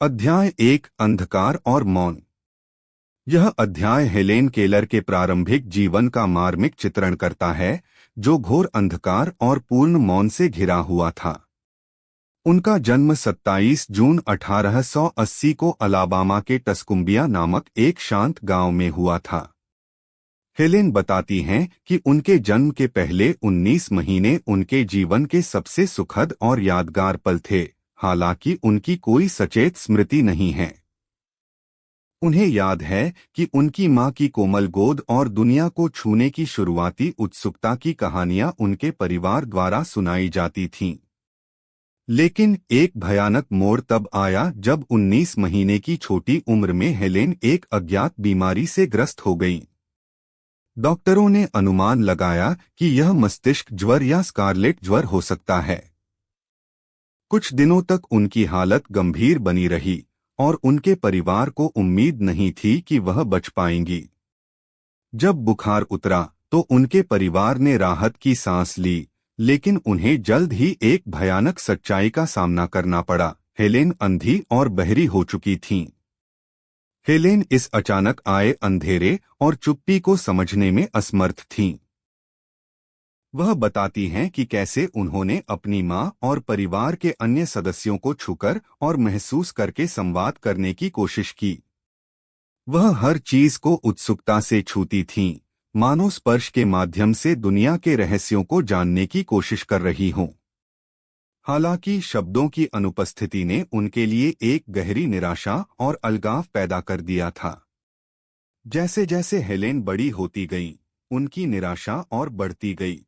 अध्याय 1 अंधकार और मौन। यह अध्याय हेलेन केलर के प्रारंभिक जीवन का मार्मिक चित्रण करता है, जो घोर अंधकार और पूर्ण मौन से घिरा हुआ था। उनका जन्म 27 जून 1880 को अलाबामा के टस्कुम्बिया नामक एक शांत गांव में हुआ था। हेलेन बताती हैं कि उनके जन्म के पहले 19 महीने उनके जीवन के सबसे सुखद और यादगार पल थे, हालांकि उनकी कोई सचेत स्मृति नहीं है। उन्हें याद है कि उनकी मां की कोमल गोद और दुनिया को छूने की शुरुआती उत्सुकता की कहानियां उनके परिवार द्वारा सुनाई जाती थीं। लेकिन एक भयानक मोड़ तब आया जब 19 महीने की छोटी उम्र में हेलेन एक अज्ञात बीमारी से ग्रस्त हो गईं। डॉक्टरों ने अनुमान लगाया कि यह मस्तिष्क ज्वर या स्कारलेट ज्वर हो सकता है। कुछ दिनों तक उनकी हालत गंभीर बनी रही और उनके परिवार को उम्मीद नहीं थी कि वह बच पाएंगी। जब बुखार उतरा तो उनके परिवार ने राहत की सांस ली, लेकिन उन्हें जल्द ही एक भयानक सच्चाई का सामना करना पड़ा। हेलेन अंधी और बहरी हो चुकी थीं। हेलेन इस अचानक आए अंधेरे और चुप्पी को समझने में असमर्थ थीं। वह बताती हैं कि कैसे उन्होंने अपनी मां और परिवार के अन्य सदस्यों को छूकर और महसूस करके संवाद करने की कोशिश की। वह हर चीज को उत्सुकता से छूती थीं, मानो स्पर्श के माध्यम से दुनिया के रहस्यों को जानने की कोशिश कर रही हों। हालांकि शब्दों की अनुपस्थिति ने उनके लिए एक गहरी निराशा और अलगाव पैदा कर दिया था। जैसे जैसे हेलेन बड़ी होती गई, उनकी निराशा और बढ़ती गई।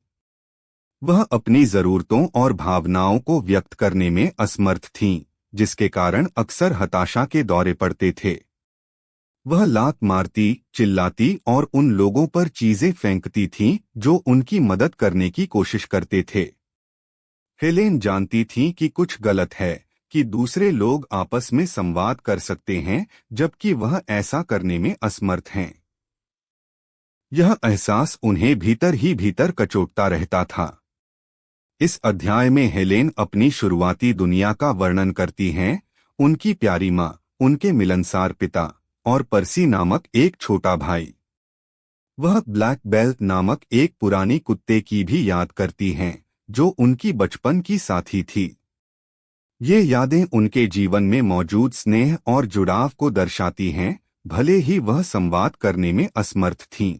वह अपनी जरूरतों और भावनाओं को व्यक्त करने में असमर्थ थीं, जिसके कारण अक्सर हताशा के दौरे पड़ते थे। वह लात मारती, चिल्लाती और उन लोगों पर चीजें फेंकती थीं जो उनकी मदद करने की कोशिश करते थे। हेलेन जानती थीं कि कुछ गलत है, कि दूसरे लोग आपस में संवाद कर सकते हैं जबकि वह ऐसा करने में असमर्थ हैं। यह एहसास उन्हें भीतर ही भीतर कचोटता रहता था। इस अध्याय में हेलेन अपनी शुरुआती दुनिया का वर्णन करती हैं, उनकी प्यारी मां, उनके मिलनसार पिता और पर्सी नामक एक छोटा भाई। वह ब्लैक बेल्ट नामक एक पुरानी कुत्ते की भी याद करती हैं, जो उनकी बचपन की साथी थी। ये यादें उनके जीवन में मौजूद स्नेह और जुड़ाव को दर्शाती हैं, भले ही वह संवाद करने में असमर्थ थीं।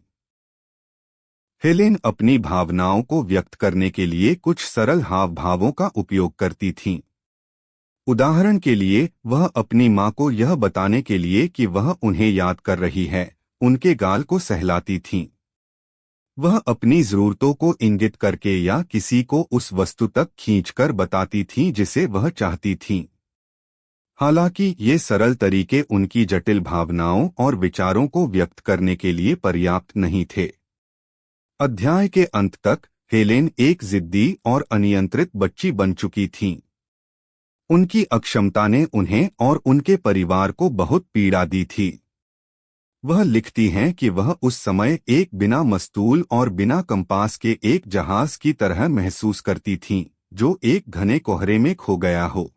हेलेन अपनी भावनाओं को व्यक्त करने के लिए कुछ सरल हाव भावों का उपयोग करती थीं। उदाहरण के लिए, वह अपनी मां को यह बताने के लिए कि वह उन्हें याद कर रही है, उनके गाल को सहलाती थीं। वह अपनी जरूरतों को इंगित करके या किसी को उस वस्तु तक खींचकर बताती थीं जिसे वह चाहती थीं। हालांकि ये सरल तरीके उनकी जटिल भावनाओं और विचारों को व्यक्त करने के लिए पर्याप्त नहीं थे। अध्याय के अंत तक हेलेन एक जिद्दी और अनियंत्रित बच्ची बन चुकी थीं। उनकी अक्षमता ने उन्हें और उनके परिवार को बहुत पीड़ा दी थी। वह लिखती हैं कि वह उस समय एक बिना मस्तूल और बिना कंपास के एक जहाज की तरह महसूस करती थीं, जो एक घने कोहरे में खो गया हो।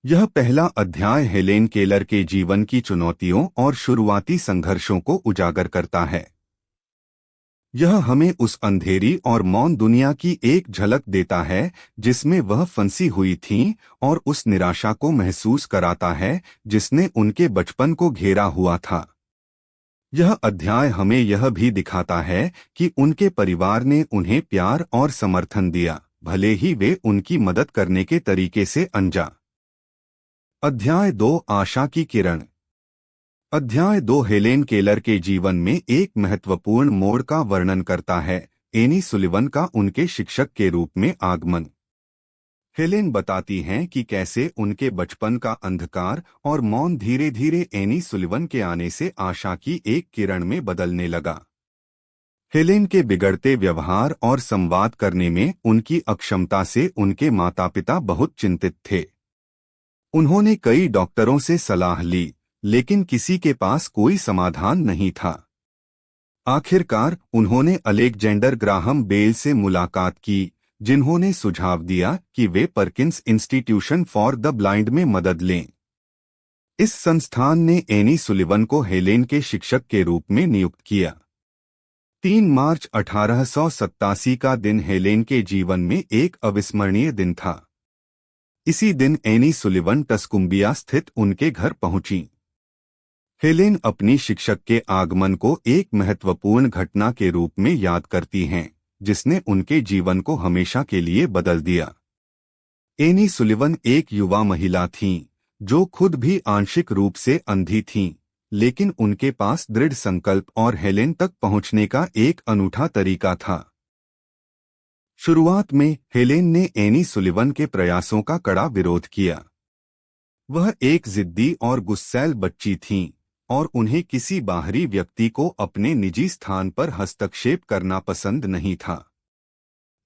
यह पहला अध्याय हेलेन केलर के जीवन की चुनौतियों और शुरुआती संघर्षों को उजागर करता है। यह हमें उस अंधेरी और मौन दुनिया की एक झलक देता है जिसमें वह फंसी हुई थीं, और उस निराशा को महसूस कराता है जिसने उनके बचपन को घेरा हुआ था। यह अध्याय हमें यह भी दिखाता है कि उनके परिवार ने उन्हें प्यार और समर्थन दिया, भले ही वे उनकी मदद करने के तरीके से अनजान। अध्याय 2 आशा की किरण। अध्याय 2 हेलेन केलर के जीवन में एक महत्वपूर्ण मोड़ का वर्णन करता है, एनी सुलिवन का उनके शिक्षक के रूप में आगमन। हेलेन बताती हैं कि कैसे उनके बचपन का अंधकार और मौन धीरे धीरे एनी सुलिवन के आने से आशा की एक किरण में बदलने लगा। हेलेन के बिगड़ते व्यवहार और संवाद करने में उनकी अक्षमता से उनके माता पिता बहुत चिंतित थे। उन्होंने कई डॉक्टरों से सलाह ली, लेकिन किसी के पास कोई समाधान नहीं था। आखिरकार उन्होंने अलेक्जेंडर ग्राहम बेल से मुलाकात की, जिन्होंने सुझाव दिया कि वे Perkins institution for the blind में मदद लें। इस संस्थान ने एनी सुलिवन को हेलेन के शिक्षक के रूप में नियुक्त किया। 3 मार्च 1887 का दिन हेलेन के जीवन में एक अविस्मरणीय दिन था। इसी दिन एनी सुलिवन टस्कुम्बिया स्थित उनके घर पहुंची। हेलेन अपनी शिक्षक के आगमन को एक महत्वपूर्ण घटना के रूप में याद करती हैं, जिसने उनके जीवन को हमेशा के लिए बदल दिया। एनी सुलिवन एक युवा महिला थीं, जो खुद भी आंशिक रूप से अंधी थीं, लेकिन उनके पास दृढ़ संकल्प और हेलेन तक पहुंचने का एक अनूठा तरीका था। शुरुआत में हेलेन ने एनी सुलिवन के प्रयासों का कड़ा विरोध किया। वह एक जिद्दी और गुस्सैल बच्ची थीं और उन्हें किसी बाहरी व्यक्ति को अपने निजी स्थान पर हस्तक्षेप करना पसंद नहीं था।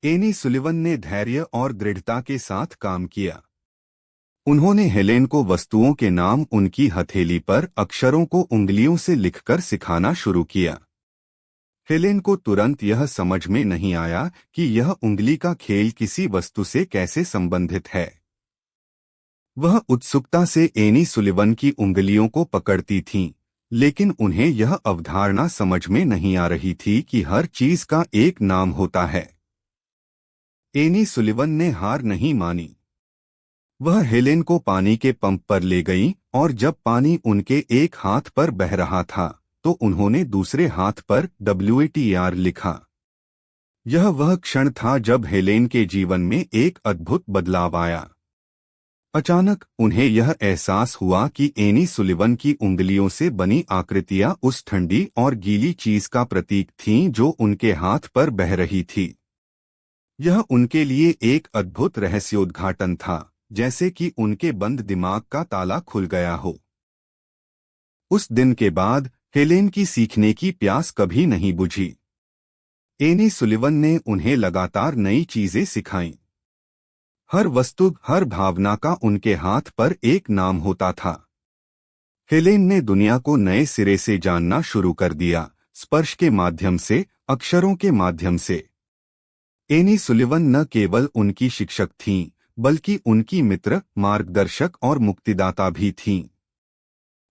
एनी सुलिवन ने धैर्य और दृढ़ता के साथ काम किया। उन्होंने हेलेन को वस्तुओं के नाम उनकी हथेली पर अक्षरों को उंगलियों से लिखकर सिखाना शुरू किया। हेलेन को तुरंत यह समझ में नहीं आया कि यह उंगली का खेल किसी वस्तु से कैसे संबंधित है। वह उत्सुकता से एनी सुलिवन की उंगलियों को पकड़ती थीं, लेकिन उन्हें यह अवधारणा समझ में नहीं आ रही थी कि हर चीज का एक नाम होता है। एनी सुलिवन ने हार नहीं मानी। वह हेलेन को पानी के पंप पर ले गई और जब पानी उनके एक हाथ पर बह रहा था तो उन्होंने दूसरे हाथ पर WATR लिखा। यह वह क्षण था जब हेलेन के जीवन में एक अद्भुत बदलाव आया। अचानक उन्हें यह एहसास हुआ कि एनी सुलिवन की उंगलियों से बनी आकृतियां उस ठंडी और गीली चीज का प्रतीक थीं जो उनके हाथ पर बह रही थी। यह उनके लिए एक अद्भुत रहस्योद्घाटन था, जैसे कि उनके बंद दिमाग का ताला खुल गया हो। उस दिन के बाद हेलेन की सीखने की प्यास कभी नहीं बुझी। एनी सुलिवन ने उन्हें लगातार नई चीजें सिखाईं। हर वस्तु, हर भावना का उनके हाथ पर एक नाम होता था। हेलेन ने दुनिया को नए सिरे से जानना शुरू कर दिया, स्पर्श के माध्यम से, अक्षरों के माध्यम से। एनी सुलिवन न केवल उनकी शिक्षक थीं, बल्कि उनकी मित्र, मार्गदर्शक और मुक्तिदाता भी थीं।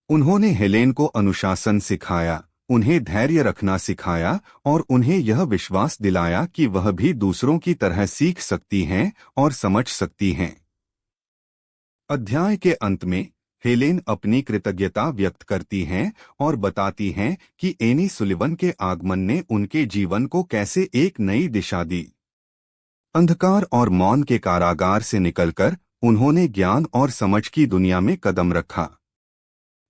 उन्होंने हेलेन को अनुशासन सिखाया, उन्हें धैर्य रखना सिखाया और उन्हें यह विश्वास दिलाया कि वह भी दूसरों की तरह सीख सकती हैं और समझ सकती हैं। अध्याय के अंत में हेलेन अपनी कृतज्ञता व्यक्त करती हैं और बताती हैं कि एनी सुलिवन के आगमन ने उनके जीवन को कैसे एक नई दिशा दी। अंधकार और मौन के कारागार से निकलकर उन्होंने ज्ञान और समझ की दुनिया में कदम रखा।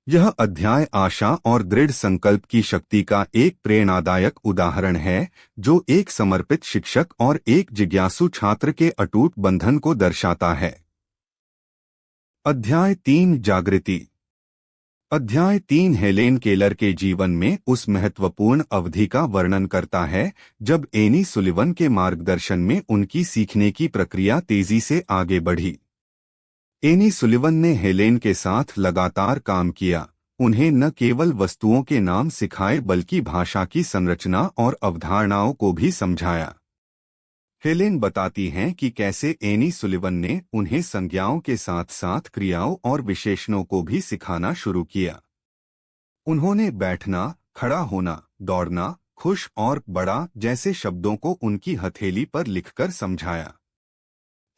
यह अध्याय आशा और दृढ़ संकल्प की शक्ति का एक प्रेरणादायक उदाहरण है, जो एक समर्पित शिक्षक और एक जिज्ञासु छात्र के अटूट बंधन को दर्शाता है। अध्याय 3 जागृति। अध्याय 3 हेलेन केलर के जीवन में उस महत्वपूर्ण अवधि का वर्णन करता है जब एनी सुलिवन के मार्गदर्शन में उनकी सीखने की प्रक्रिया तेजी से आगे बढ़ी। एनी सुलिवन ने हेलेन के साथ लगातार काम किया, उन्हें न केवल वस्तुओं के नाम सिखाए बल्कि भाषा की संरचना और अवधारणाओं को भी समझाया। हेलेन बताती हैं कि कैसे एनी सुलिवन ने उन्हें संज्ञाओं के साथ साथ क्रियाओं और विशेषणों को भी सिखाना शुरू किया। उन्होंने बैठना, खड़ा होना, दौड़ना, खुश और बड़ा जैसे शब्दों को उनकी हथेली पर लिखकर समझाया।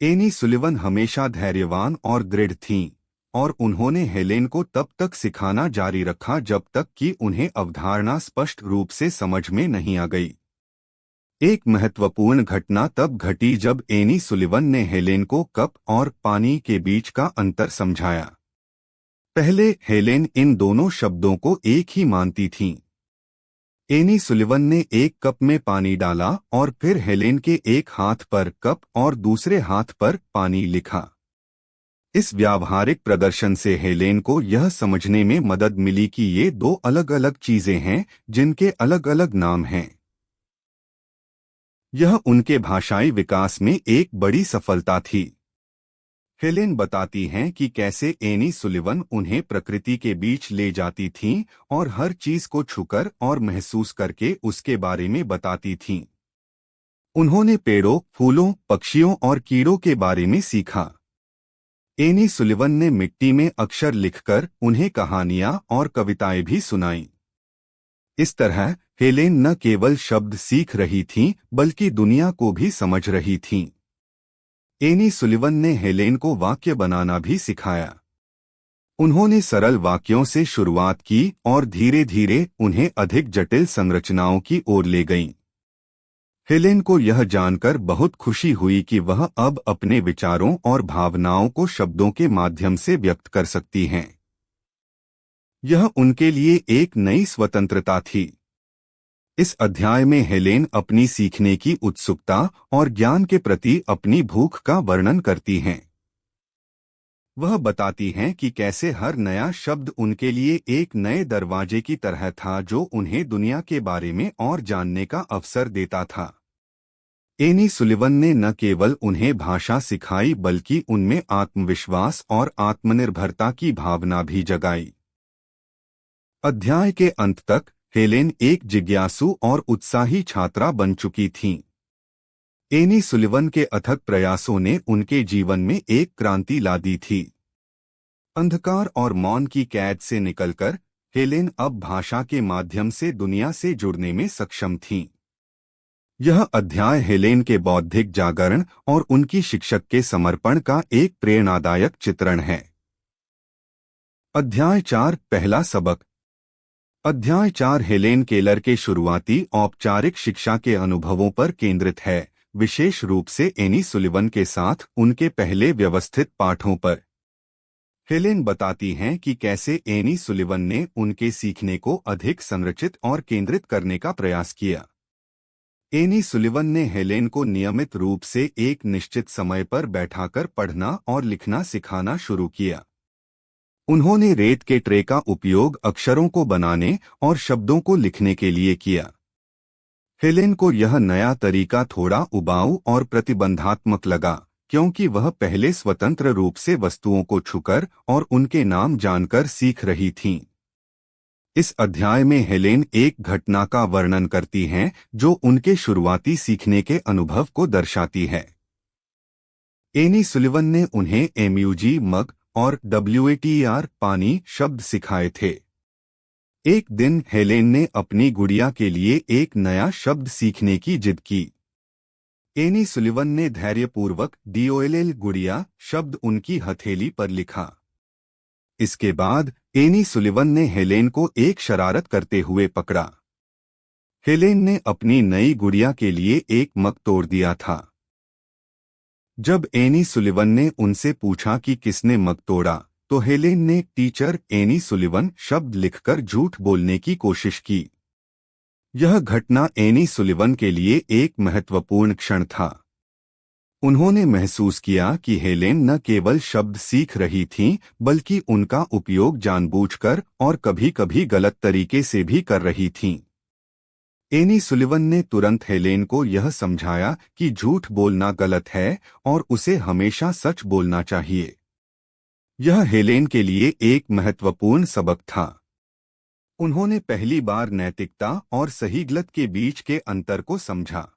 एनी सुलिवन हमेशा धैर्यवान और दृढ़ थीं और उन्होंने हेलेन को तब तक सिखाना जारी रखा जब तक कि उन्हें अवधारणा स्पष्ट रूप से समझ में नहीं आ गई। एक महत्वपूर्ण घटना तब घटी जब एनी सुलिवन ने हेलेन को कप और पानी के बीच का अंतर समझाया। पहले हेलेन इन दोनों शब्दों को एक ही मानती थीं। एनी सुलिवन ने एक कप में पानी डाला और फिर हेलेन के एक हाथ पर कप और दूसरे हाथ पर पानी लिखा। इस व्यावहारिक प्रदर्शन से हेलेन को यह समझने में मदद मिली कि ये दो अलग अलग चीजें हैं जिनके अलग अलग नाम हैं। यह उनके भाषाई विकास में एक बड़ी सफलता थी। हेलेन बताती हैं कि कैसे एनी सुलिवन उन्हें प्रकृति के बीच ले जाती थीं और हर चीज को छूकर और महसूस करके उसके बारे में बताती थीं। उन्होंने पेड़ों, फूलों, पक्षियों और कीड़ों के बारे में सीखा। एनी सुलिवन ने मिट्टी में अक्षर लिखकर उन्हें कहानियां और कविताएं भी सुनाईं। इस तरह हेलेन न केवल शब्द सीख रही थीं बल्कि दुनिया को भी समझ रही थीं। एनी सुलिवन ने हेलेन को वाक्य बनाना भी सिखाया। उन्होंने सरल वाक्यों से शुरुआत की और धीरे धीरे उन्हें अधिक जटिल संरचनाओं की ओर ले गईं। हेलेन को यह जानकर बहुत खुशी हुई कि वह अब अपने विचारों और भावनाओं को शब्दों के माध्यम से व्यक्त कर सकती हैं। यह उनके लिए एक नई स्वतंत्रता थी। इस अध्याय में हेलेन अपनी सीखने की उत्सुकता और ज्ञान के प्रति अपनी भूख का वर्णन करती हैं। वह बताती हैं कि कैसे हर नया शब्द उनके लिए एक नए दरवाजे की तरह था जो उन्हें दुनिया के बारे में और जानने का अवसर देता था। एनी सुलिवन ने न केवल उन्हें भाषा सिखाई बल्कि उनमें आत्मविश्वास और आत्मनिर्भरता की भावना भी जगाई। अध्याय के अंत तक हेलेन एक जिज्ञासु और उत्साही छात्रा बन चुकी थीं। एनी सुलिवन के अथक प्रयासों ने उनके जीवन में एक क्रांति ला दी थी। अंधकार और मौन की कैद से निकलकर हेलेन अब भाषा के माध्यम से दुनिया से जुड़ने में सक्षम थीं। यह अध्याय हेलेन के बौद्धिक जागरण और उनकी शिक्षक के समर्पण का एक प्रेरणादायक चित्रण है। अध्याय 4 पहला सबक। अध्याय 4 हेलेन केलर के शुरुआती औपचारिक शिक्षा के अनुभवों पर केंद्रित है, विशेष रूप से एनी सुलिवन के साथ उनके पहले व्यवस्थित पाठों पर। हेलेन बताती हैं कि कैसे एनी सुलिवन ने उनके सीखने को अधिक संरचित और केंद्रित करने का प्रयास किया। एनी सुलिवन ने हेलेन को नियमित रूप से एक निश्चित समय पर बैठाकर पढ़ना और लिखना सिखाना शुरू किया। उन्होंने रेत के ट्रे का उपयोग अक्षरों को बनाने और शब्दों को लिखने के लिए किया। हेलेन को यह नया तरीका थोड़ा उबाऊ और प्रतिबंधात्मक लगा, क्योंकि वह पहले स्वतंत्र रूप से वस्तुओं को छूकर और उनके नाम जानकर सीख रही थीं। इस अध्याय में हेलेन एक घटना का वर्णन करती हैं जो उनके शुरुआती सीखने के अनुभव को दर्शाती है। एनी सुलिवन ने उन्हें एमयूजी मग और WATER पानी शब्द सिखाए थे। एक दिन हेलेन ने अपनी गुड़िया के लिए एक नया शब्द सीखने की जिद की। एनी सुलिवन ने धैर्यपूर्वक DOLL गुड़िया शब्द उनकी हथेली पर लिखा। इसके बाद एनी सुलिवन ने हेलेन को एक शरारत करते हुए पकड़ा। हेलेन ने अपनी नई गुड़िया के लिए एक मग तोड़ दिया था। जब एनी सुलिवन ने उनसे पूछा कि किसने मग तोड़ा, तो हेलेन ने टीचर एनी सुलिवन शब्द लिखकर झूठ बोलने की कोशिश की। यह घटना एनी सुलिवन के लिए एक महत्वपूर्ण क्षण था। उन्होंने महसूस किया कि हेलेन न केवल शब्द सीख रही थीं, बल्कि उनका उपयोग जानबूझकर और कभी-कभी गलत तरीके से भी कर रही थीं। एनी सुलिवन ने तुरंत हेलेन को यह समझाया कि झूठ बोलना गलत है और उसे हमेशा सच बोलना चाहिए। यह हेलेन के लिए एक महत्वपूर्ण सबक था। उन्होंने पहली बार नैतिकता और सही गलत के बीच के अंतर को समझा।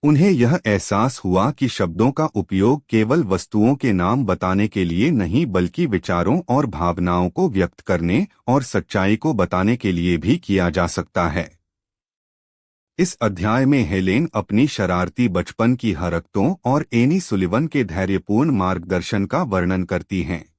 उन्हें यह एहसास हुआ कि शब्दों का उपयोग केवल वस्तुओं के नाम बताने के लिए नहीं बल्कि विचारों और भावनाओं को व्यक्त करने और सच्चाई को बताने के लिए भी किया जा सकता है। इस अध्याय में हेलेन अपनी शरारती बचपन की हरकतों और एनी सुलिवन के धैर्यपूर्ण मार्गदर्शन का वर्णन करती हैं।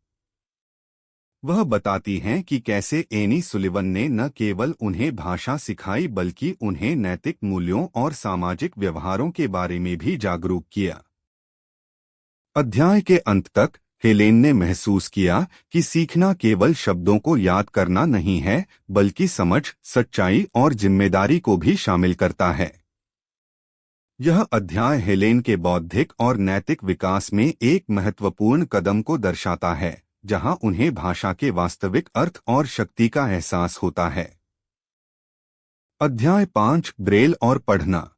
वह बताती हैं कि कैसे एनी सुलिवन ने न केवल उन्हें भाषा सिखाई बल्कि उन्हें नैतिक मूल्यों और सामाजिक व्यवहारों के बारे में भी जागरूक किया। अध्याय के अंत तक हेलेन ने महसूस किया कि सीखना केवल शब्दों को याद करना नहीं है, बल्कि समझ, सच्चाई और जिम्मेदारी को भी शामिल करता है। यह अध्याय हेलेन के बौद्धिक और नैतिक विकास में एक महत्वपूर्ण कदम को दर्शाता है, जहां उन्हें भाषा के वास्तविक अर्थ और शक्ति का एहसास होता है। अध्याय 5 ब्रेल और पढ़ना।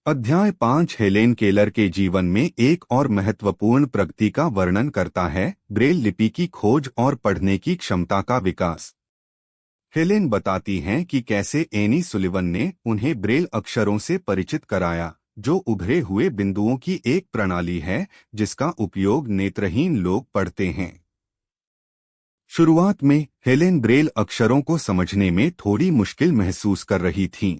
अध्याय 5 हेलेन केलर के जीवन में एक और महत्वपूर्ण प्रगति का वर्णन करता है, ब्रेल लिपि की खोज और पढ़ने की क्षमता का विकास। हेलेन बताती हैं कि कैसे एनी सुलिवन ने उन्हें ब्रेल अक्षरों से परिचित कराया, जो उभरे हुए बिंदुओं की एक प्रणाली है जिसका उपयोग नेत्रहीन लोग पढ़ते हैं। शुरुआत में हेलेन ब्रेल अक्षरों को समझने में थोड़ी मुश्किल महसूस कर रही थीं।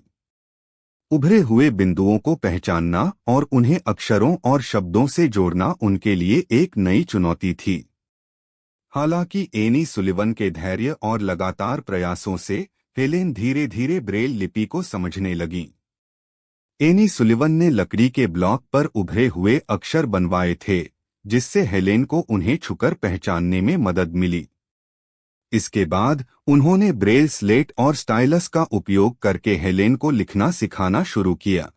उभरे हुए बिंदुओं को पहचानना और उन्हें अक्षरों और शब्दों से जोड़ना उनके लिए एक नई चुनौती थी। हालांकि एनी सुलिवन के धैर्य और लगातार प्रयासों से हेलेन धीरे धीरे ब्रेल लिपि को समझने लगी। एनी सुलिवन ने लकड़ी के ब्लॉक पर उभरे हुए अक्षर बनवाए थे, जिससे हेलेन को उन्हें छूकर पहचानने में मदद मिली। इसके बाद उन्होंने ब्रेल स्लेट और स्टाइलस का उपयोग करके हेलेन को लिखना सिखाना शुरू किया।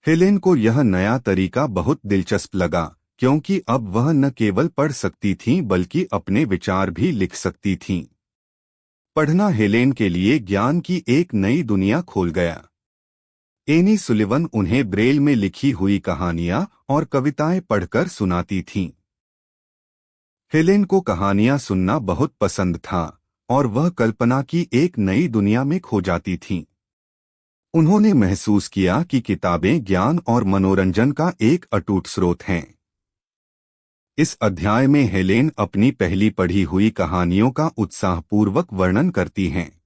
हेलेन को यह नया तरीका बहुत दिलचस्प लगा, क्योंकि अब वह न केवल पढ़ सकती थीं बल्कि अपने विचार भी लिख सकती थीं। पढ़ना हेलेन के लिए ज्ञान की एक नई दुनिया खोल गया। एनी सुलिवन उन्हें ब्रेल में लिखी हुई कहानियां और कविताएं पढ़कर सुनाती थीं। हेलेन को कहानियां सुनना बहुत पसंद था और वह कल्पना की एक नई दुनिया में खो जाती थीं। उन्होंने महसूस किया कि किताबें ज्ञान और मनोरंजन का एक अटूट स्रोत हैं। इस अध्याय में हेलेन अपनी पहली पढ़ी हुई कहानियों का उत्साहपूर्वक वर्णन करती हैं।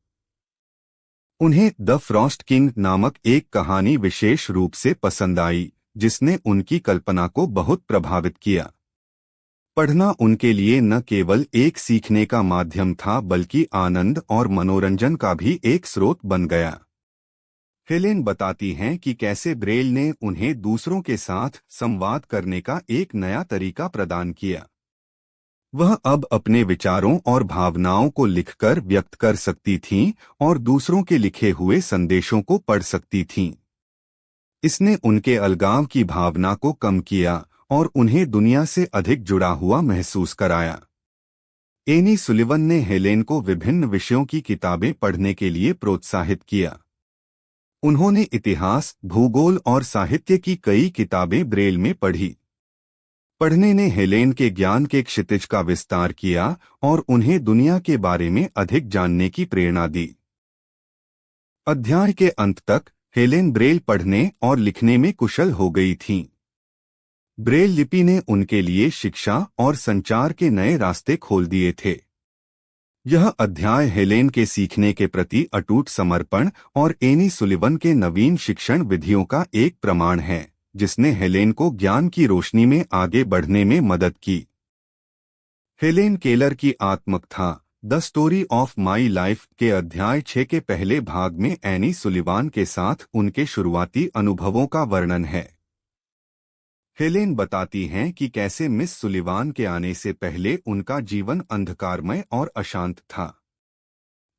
उन्हें द फ्रॉस्ट किंग नामक एक कहानी विशेष रूप से पसंद आई, जिसने उनकी कल्पना को बहुत प्रभावित किया। पढ़ना उनके लिए न केवल एक सीखने का माध्यम था बल्कि आनंद और मनोरंजन का भी एक स्रोत बन गया। हेलेन बताती हैं कि कैसे ब्रेल ने उन्हें दूसरों के साथ संवाद करने का एक नया तरीका प्रदान किया। वह अब अपने विचारों और भावनाओं को लिखकर व्यक्त कर सकती थीं और दूसरों के लिखे हुए संदेशों को पढ़ सकती थीं। इसने उनके अलगाव की भावना को कम किया और उन्हें दुनिया से अधिक जुड़ा हुआ महसूस कराया। एनी सुलिवन ने हेलेन को विभिन्न विषयों की किताबें पढ़ने के लिए प्रोत्साहित किया। उन्होंने इतिहास, भूगोल और साहित्य की कई किताबें ब्रेल में पढ़ी। पढ़ने ने हेलेन के ज्ञान के क्षितिज का विस्तार किया और उन्हें दुनिया के बारे में अधिक जानने की प्रेरणा दी। अध्याय के अंत तक हेलेन ब्रेल पढ़ने और लिखने में कुशल हो गई थीं। ब्रेल लिपि ने उनके लिए शिक्षा और संचार के नए रास्ते खोल दिए थे। यह अध्याय हेलेन के सीखने के प्रति अटूट समर्पण और एनी सुलिवन के नवीन शिक्षण विधियों का एक प्रमाण है, जिसने हेलेन को ज्ञान की रोशनी में आगे बढ़ने में मदद की। हेलेन केलर की आत्मकथा the story of my life के अध्याय 6 के पहले भाग में एनी सुलिवान के साथ उनके शुरुआती अनुभवों का वर्णन है। हेलेन बताती हैं कि कैसे मिस सुलिवान के आने से पहले उनका जीवन अंधकारमय और अशांत था।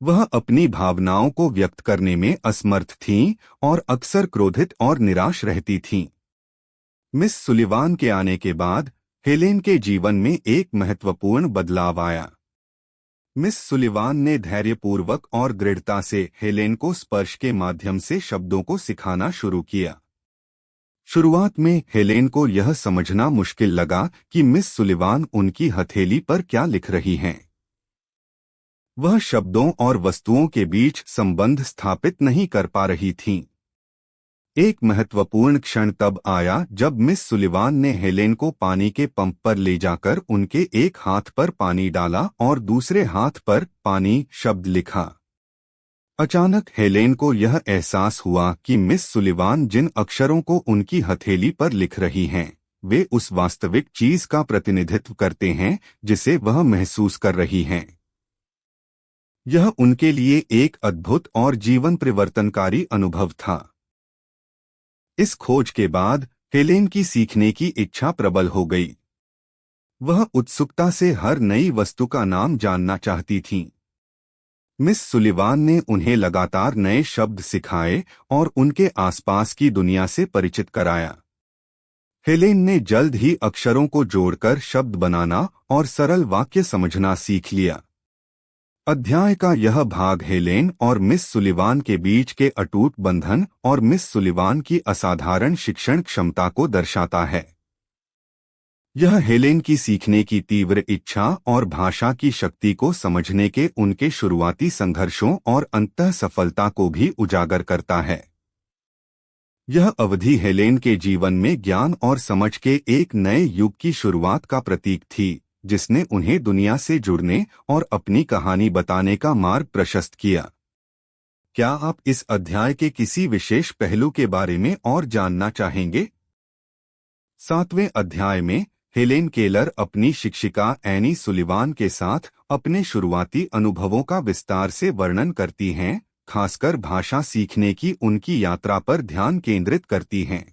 वह अपनी भावनाओं को व्यक्त करने में असमर्थ थीं और अक्सर क्रोधित और निराश रहती थीं। मिस सुलिवान के आने के बाद हेलेन के जीवन में एक महत्वपूर्ण बदलाव आया। मिस सुलिवान ने धैर्यपूर्वक और दृढ़ता से हेलेन को स्पर्श के माध्यम से शब्दों को सिखाना शुरू किया। शुरुआत में हेलेन को यह समझना मुश्किल लगा कि मिस सुलिवान उनकी हथेली पर क्या लिख रही हैं। वह शब्दों और वस्तुओं के बीच संबंध स्थापित नहीं कर पा रही थीं। एक महत्वपूर्ण क्षण तब आया जब मिस सुलिवान ने हेलेन को पानी के पंप पर ले जाकर उनके एक हाथ पर पानी डाला और दूसरे हाथ पर पानी शब्द लिखा। अचानक हेलेन को यह एहसास हुआ कि मिस सुलिवान जिन अक्षरों को उनकी हथेली पर लिख रही हैं, वे उस वास्तविक चीज का प्रतिनिधित्व करते हैं जिसे वह महसूस कर रही हैं। यह उनके लिए एक अद्भुत और जीवन परिवर्तनकारी अनुभव था। इस खोज के बाद हेलेन की सीखने की इच्छा प्रबल हो गई। वह उत्सुकता से हर नई वस्तु का नाम जानना चाहती थीं। मिस सुलिवान ने उन्हें लगातार नए शब्द सिखाए और उनके आसपास की दुनिया से परिचित कराया। हेलेन ने जल्द ही अक्षरों को जोड़कर शब्द बनाना और सरल वाक्य समझना सीख लिया। अध्याय का यह भाग हेलेन और मिस सुलिवान के बीच के अटूट बंधन और मिस सुलिवान की असाधारण शिक्षण क्षमता को दर्शाता है। यह हेलेन की सीखने की तीव्र इच्छा और भाषा की शक्ति को समझने के उनके शुरुआती संघर्षों और अंततः सफलता को भी उजागर करता है। यह अवधि हेलेन के जीवन में ज्ञान और समझ के एक नए युग की शुरुआत का प्रतीक थी, जिसने उन्हें दुनिया से जुड़ने और अपनी कहानी बताने का मार्ग प्रशस्त किया। क्या आप इस अध्याय के किसी विशेष पहलू के बारे में और जानना चाहेंगे? 7वें अध्याय में हेलेन केलर अपनी शिक्षिका एनी सुलिवान के साथ अपने शुरुआती अनुभवों का विस्तार से वर्णन करती हैं, खासकर भाषा सीखने की उनकी यात्रा पर ध्यान केंद्रित करती हैं।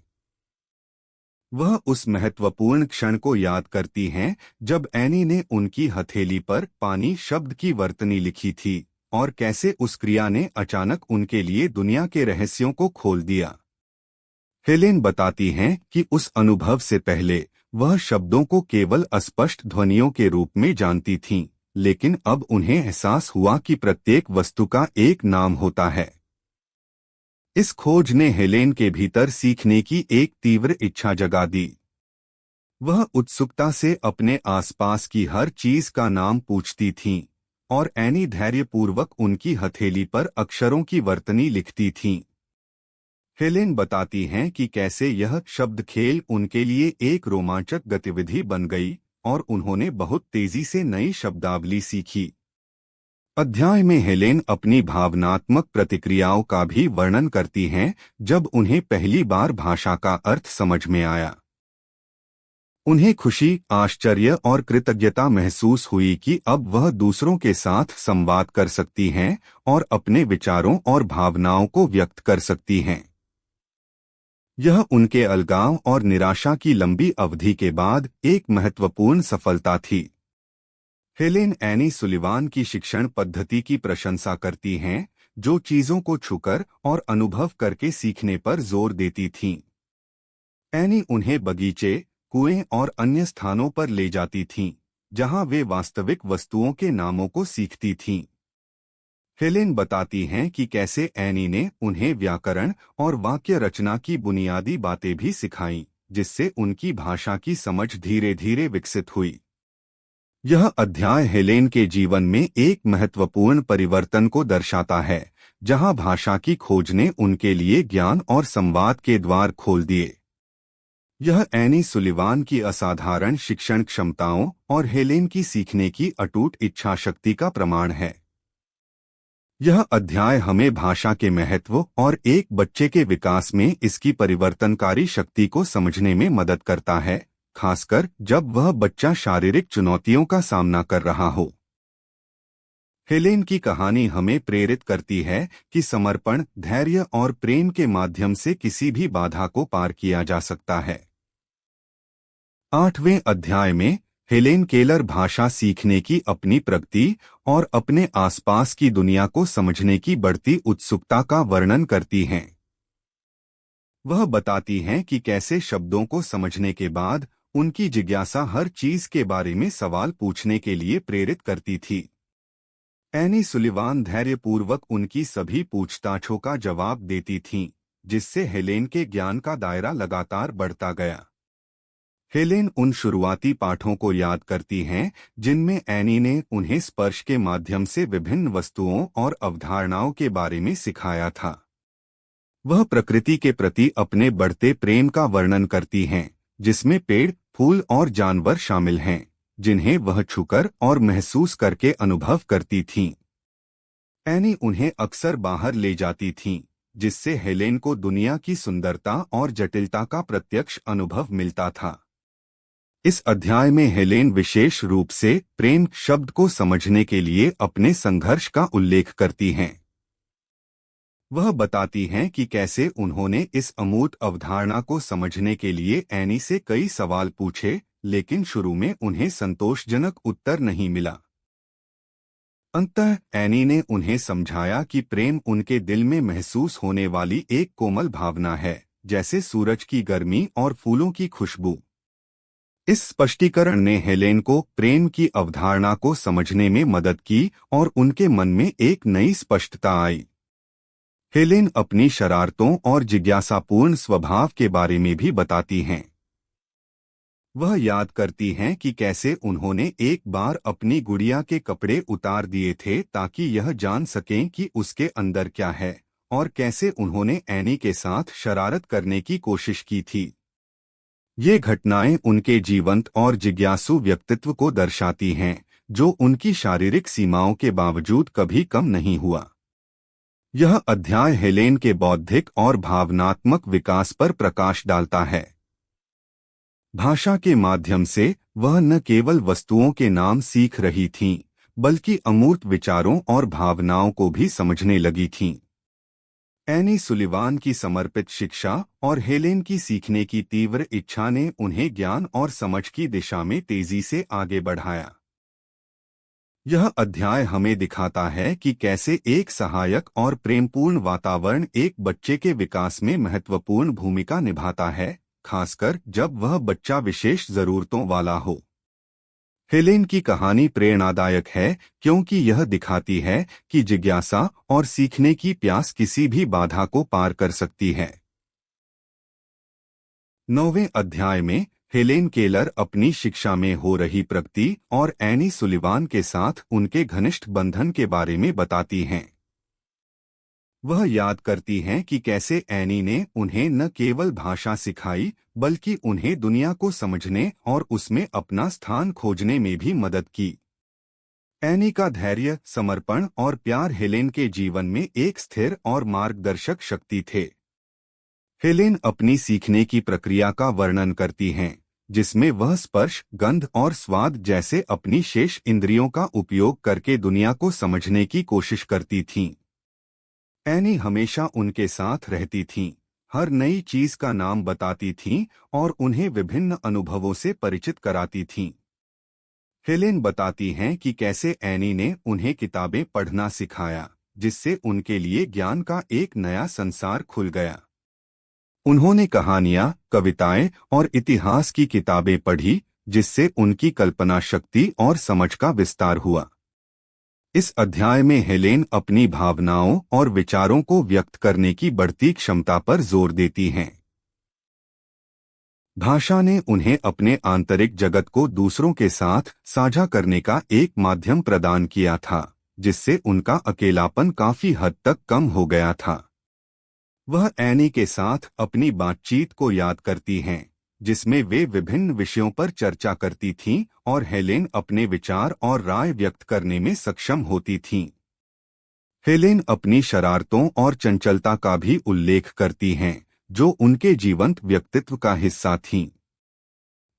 वह उस महत्वपूर्ण क्षण को याद करती हैं जब एनी ने उनकी हथेली पर पानी शब्द की वर्तनी लिखी थी और कैसे उस क्रिया ने अचानक उनके लिए दुनिया के रहस्यों को खोल दिया। हेलेन बताती हैं कि उस अनुभव से पहले वह शब्दों को केवल अस्पष्ट ध्वनियों के रूप में जानती थीं, लेकिन अब उन्हें एहसास हुआ कि प्रत्येक वस्तु का एक नाम होता है। इस खोज ने हेलेन के भीतर सीखने की एक तीव्र इच्छा जगा दी। वह उत्सुकता से अपने आसपास की हर चीज का नाम पूछती थीं और एनी धैर्यपूर्वक उनकी हथेली पर अक्षरों की वर्तनी लिखती थीं। हेलेन बताती हैं कि कैसे यह शब्द खेल उनके लिए एक रोमांचक गतिविधि बन गई और उन्होंने बहुत तेजी से नई शब्दावली सीखी। अध्याय में हेलेन अपनी भावनात्मक प्रतिक्रियाओं का भी वर्णन करती हैं जब उन्हें पहली बार भाषा का अर्थ समझ में आया। उन्हें खुशी, आश्चर्य और कृतज्ञता महसूस हुई कि अब वह दूसरों के साथ संवाद कर सकती हैं और अपने विचारों और भावनाओं को व्यक्त कर सकती हैं। यह उनके अलगाव और निराशा की लंबी अवधि के बाद एक महत्वपूर्ण सफलता थी। हेलेन एनी सुलिवान की शिक्षण पद्धति की प्रशंसा करती हैं, जो चीजों को छूकर और अनुभव करके सीखने पर जोर देती थीं। एनी उन्हें बगीचे, कुएं और अन्य स्थानों पर ले जाती थीं, जहां वे वास्तविक वस्तुओं के नामों को सीखती थीं। हेलेन बताती हैं कि कैसे एनी ने उन्हें व्याकरण और वाक्य रचना की बुनियादी बातें भी सिखाईं, जिससे उनकी भाषा की समझ धीरे धीरे विकसित हुई। यह अध्याय हेलेन के जीवन में एक महत्वपूर्ण परिवर्तन को दर्शाता है, जहां भाषा की खोज ने उनके लिए ज्ञान और संवाद के द्वार खोल दिए। यह एनी सुलिवान की असाधारण शिक्षण क्षमताओं और हेलेन की सीखने की अटूट इच्छा शक्ति का प्रमाण है। यह अध्याय हमें भाषा के महत्व और एक बच्चे के विकास में इसकी परिवर्तनकारी शक्ति को समझने में मदद करता है, खासकर जब वह बच्चा शारीरिक चुनौतियों का सामना कर रहा हो। हेलेन की कहानी हमें प्रेरित करती है कि समर्पण, धैर्य और प्रेम के माध्यम से किसी भी बाधा को पार किया जा सकता है। 8वें अध्याय में हेलेन केलर भाषा सीखने की अपनी प्रगति और अपने आसपास की दुनिया को समझने की बढ़ती उत्सुकता का वर्णन करती हैं। वह बताती हैं कि कैसे शब्दों को समझने के बाद उनकी जिज्ञासा हर चीज के बारे में सवाल पूछने के लिए प्रेरित करती थी। एनी सुलिवान धैर्यपूर्वक उनकी सभी पूछताछों का जवाब देती थीं, जिससे हेलेन के ज्ञान का दायरा लगातार बढ़ता गया। हेलेन उन शुरुआती पाठों को याद करती हैं जिनमें एनी ने उन्हें स्पर्श के माध्यम से विभिन्न वस्तुओं और अवधारणाओं के बारे में सिखाया था। वह प्रकृति के प्रति अपने बढ़ते प्रेम का वर्णन करती हैं, जिसमें पेड़, फूल और जानवर शामिल हैं, जिन्हें वह छूकर और महसूस करके अनुभव करती थीं। एनी उन्हें अक्सर बाहर ले जाती थीं, जिससे हेलेन को दुनिया की सुंदरता और जटिलता का प्रत्यक्ष अनुभव मिलता था। इस अध्याय में हेलेन विशेष रूप से प्रेम शब्द को समझने के लिए अपने संघर्ष का उल्लेख करती हैं। वह बताती हैं कि कैसे उन्होंने इस अमूर्त अवधारणा को समझने के लिए एनी से कई सवाल पूछे, लेकिन शुरू में उन्हें संतोषजनक उत्तर नहीं मिला। अंततः एनी ने उन्हें समझाया कि प्रेम उनके दिल में महसूस होने वाली एक कोमल भावना है, जैसे सूरज की गर्मी और फूलों की खुशबू। इस स्पष्टीकरण ने हेलेन को प्रेम की अवधारणा को समझने में मदद की और उनके मन में एक नई स्पष्टता आई। हेलेन अपनी शरारतों और जिज्ञासापूर्ण स्वभाव के बारे में भी बताती हैं। वह याद करती हैं कि कैसे उन्होंने एक बार अपनी गुड़िया के कपड़े उतार दिए थे ताकि यह जान सकें कि उसके अंदर क्या है, और कैसे उन्होंने एनी के साथ शरारत करने की कोशिश की थी। ये घटनाएं उनके जीवंत और जिज्ञासु व्यक्तित्व को दर्शाती हैं, जो उनकी शारीरिक सीमाओं के बावजूद कभी कम नहीं हुआ। यह अध्याय हेलेन के बौद्धिक और भावनात्मक विकास पर प्रकाश डालता है। भाषा के माध्यम से वह न केवल वस्तुओं के नाम सीख रही थीं, बल्कि अमूर्त विचारों और भावनाओं को भी समझने लगी थीं। एनी सुलिवान की समर्पित शिक्षा और हेलेन की सीखने की तीव्र इच्छा ने उन्हें ज्ञान और समझ की दिशा में तेजी से आगे बढ़ाया। यह अध्याय हमें दिखाता है कि कैसे एक सहायक और प्रेमपूर्ण वातावरण एक बच्चे के विकास में महत्वपूर्ण भूमिका निभाता है, खासकर जब वह बच्चा विशेष जरूरतों वाला हो। हेलेन की कहानी प्रेरणादायक है क्योंकि यह दिखाती है कि जिज्ञासा और सीखने की प्यास किसी भी बाधा को पार कर सकती है। 9वें अध्याय में हेलेन केलर अपनी शिक्षा में हो रही प्रगति और एनी सुलिवान के साथ उनके घनिष्ठ बंधन के बारे में बताती हैं। वह याद करती हैं कि कैसे एनी ने उन्हें न केवल भाषा सिखाई, बल्कि उन्हें दुनिया को समझने और उसमें अपना स्थान खोजने में भी मदद की। एनी का धैर्य, समर्पण और प्यार हेलेन के जीवन में एक स्थिर और मार्गदर्शक शक्ति थे। हेलेन अपनी सीखने की प्रक्रिया का वर्णन करती हैं, जिसमें वह स्पर्श, गंध और स्वाद जैसे अपनी शेष इंद्रियों का उपयोग करके दुनिया को समझने की कोशिश करती थीं। एनी हमेशा उनके साथ रहती थीं, हर नई चीज का नाम बताती थीं और उन्हें विभिन्न अनुभवों से परिचित कराती थीं। हेलेन बताती हैं कि कैसे एनी ने उन्हें किताबें पढ़ना सिखाया, जिससे उनके लिए ज्ञान का एक नया संसार खुल गया। उन्होंने कहानियां, कविताएं और इतिहास की किताबें पढ़ी, जिससे उनकी कल्पना शक्ति और समझ का विस्तार हुआ। इस अध्याय में हेलेन अपनी भावनाओं और विचारों को व्यक्त करने की बढ़ती क्षमता पर जोर देती हैं। भाषा ने उन्हें अपने आंतरिक जगत को दूसरों के साथ साझा करने का एक माध्यम प्रदान किया था, जिससे उनका अकेलापन काफी हद तक कम हो गया था। वह एनी के साथ अपनी बातचीत को याद करती हैं, जिसमें वे विभिन्न विषयों पर चर्चा करती थीं और हेलेन अपने विचार और राय व्यक्त करने में सक्षम होती थीं। हेलेन अपनी शरारतों और चंचलता का भी उल्लेख करती हैं, जो उनके जीवंत व्यक्तित्व का हिस्सा थीं।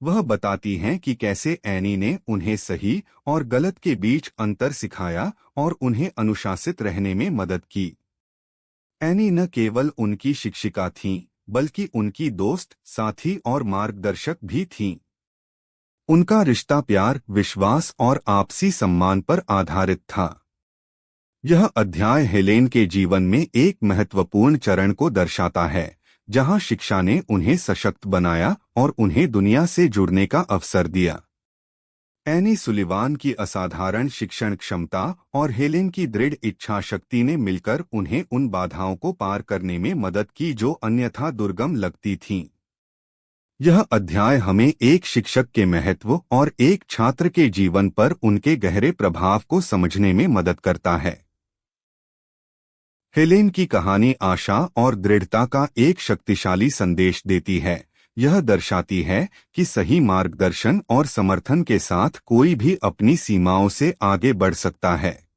वह बताती हैं कि कैसे एनी ने उन्हें सही और गलत के बीच अंतर सिखाया और उन्हें अनुशासित रहने में मदद की। एनी न केवल उनकी शिक्षिका थीं, बल्कि उनकी दोस्त, साथी और मार्गदर्शक भी थीं। उनका रिश्ता प्यार, विश्वास और आपसी सम्मान पर आधारित था। यह अध्याय हेलेन के जीवन में एक महत्वपूर्ण चरण को दर्शाता है, जहां शिक्षा ने उन्हें सशक्त बनाया और उन्हें दुनिया से जुड़ने का अवसर दिया। एनी सुलिवान की असाधारण शिक्षण क्षमता और हेलेन की दृढ़ इच्छा शक्ति ने मिलकर उन्हें उन बाधाओं को पार करने में मदद की जो अन्यथा दुर्गम लगती थीं। यह अध्याय हमें एक शिक्षक के महत्व और एक छात्र के जीवन पर उनके गहरे प्रभाव को समझने में मदद करता है। हेलेन की कहानी आशा और दृढ़ता का एक शक्तिशाली संदेश देती है। यह दर्शाती है कि सही मार्गदर्शन और समर्थन के साथ कोई भी अपनी सीमाओं से आगे बढ़ सकता है।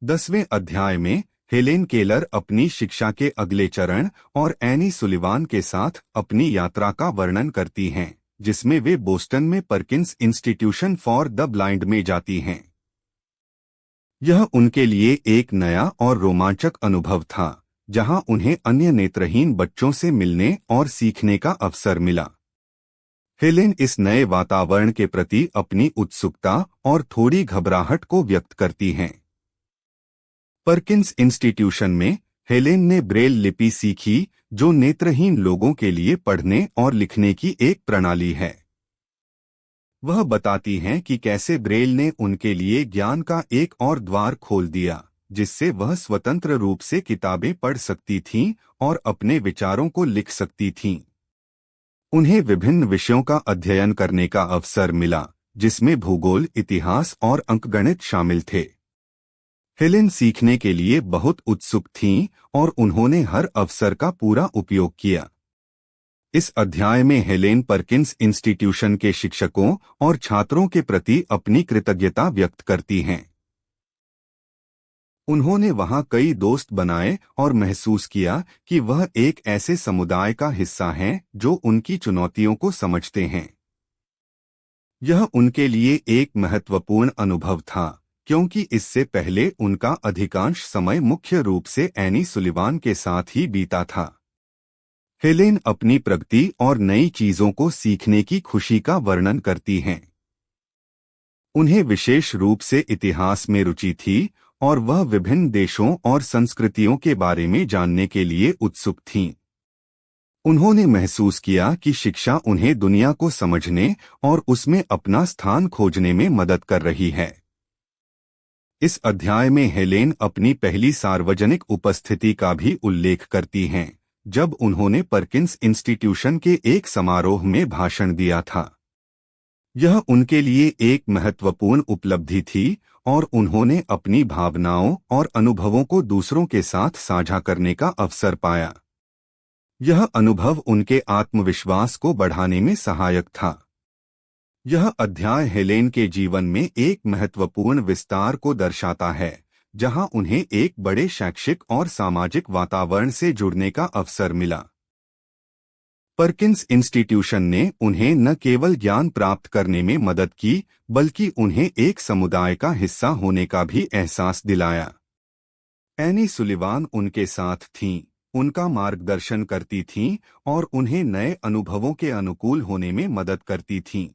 10वें अध्याय में हेलेन केलर अपनी शिक्षा के अगले चरण और एनी सुलिवान के साथ अपनी यात्रा का वर्णन करती हैं, जिसमें वे बोस्टन में Perkins institution for the blind में जाती हैं। यह उनके लिए एक नया और रोमांचक अनुभव था, जहां उन्हें अन्य नेत्रहीन बच्चों से मिलने और सीखने का अवसर मिला। हेलेन इस नए वातावरण के प्रति अपनी उत्सुकता और थोड़ी घबराहट को व्यक्त करती हैं। परकिंस इंस्टीट्यूशन में हेलेन ने ब्रेल लिपि सीखी, जो नेत्रहीन लोगों के लिए पढ़ने और लिखने की एक प्रणाली है। वह बताती हैं कि कैसे ब्रेल ने उनके लिए ज्ञान का एक और द्वार खोल दिया, जिससे वह स्वतंत्र रूप से किताबें पढ़ सकती थीं और अपने विचारों को लिख सकती थीं। उन्हें विभिन्न विषयों का अध्ययन करने का अवसर मिला, जिसमें भूगोल, इतिहास और अंकगणित शामिल थे। हेलेन सीखने के लिए बहुत उत्सुक थीं और उन्होंने हर अवसर का पूरा उपयोग किया। इस अध्याय में हेलेन परकिंस इंस्टीट्यूशन के शिक्षकों और छात्रों के प्रति अपनी कृतज्ञता व्यक्त करती हैं। उन्होंने वहां कई दोस्त बनाए और महसूस किया कि वह एक ऐसे समुदाय का हिस्सा हैं जो उनकी चुनौतियों को समझते हैं। यह उनके लिए एक महत्वपूर्ण अनुभव था, क्योंकि इससे पहले उनका अधिकांश समय मुख्य रूप से एनी सुलिवान के साथ ही बीता था। हेलेन अपनी प्रगति और नई चीजों को सीखने की खुशी का वर्णन करती हैं। उन्हें विशेष रूप से इतिहास में रुचि थी और वह विभिन्न देशों और संस्कृतियों के बारे में जानने के लिए उत्सुक थीं। उन्होंने महसूस किया कि शिक्षा उन्हें दुनिया को समझने और उसमें अपना स्थान खोजने में मदद कर रही है। इस अध्याय में हेलेन अपनी पहली सार्वजनिक उपस्थिति का भी उल्लेख करती हैं, जब उन्होंने परकिंस इंस्टीट्यूशन के एक समारोह में भाषण दिया था। यह उनके लिए एक महत्वपूर्ण उपलब्धि थी और उन्होंने अपनी भावनाओं और अनुभवों को दूसरों के साथ साझा करने का अवसर पाया। यह अनुभव उनके आत्मविश्वास को बढ़ाने में सहायक था। यह अध्याय हेलेन के जीवन में एक महत्वपूर्ण विस्तार को दर्शाता है, जहां उन्हें एक बड़े शैक्षिक और सामाजिक वातावरण से जुड़ने का अवसर मिला। परकिंस इंस्टीट्यूशन ने उन्हें न केवल ज्ञान प्राप्त करने में मदद की, बल्कि उन्हें एक समुदाय का हिस्सा होने का भी एहसास दिलाया। एनी सुलिवान उनके साथ थीं, उनका मार्गदर्शन करती थीं और उन्हें नए अनुभवों के अनुकूल होने में मदद करती थीं।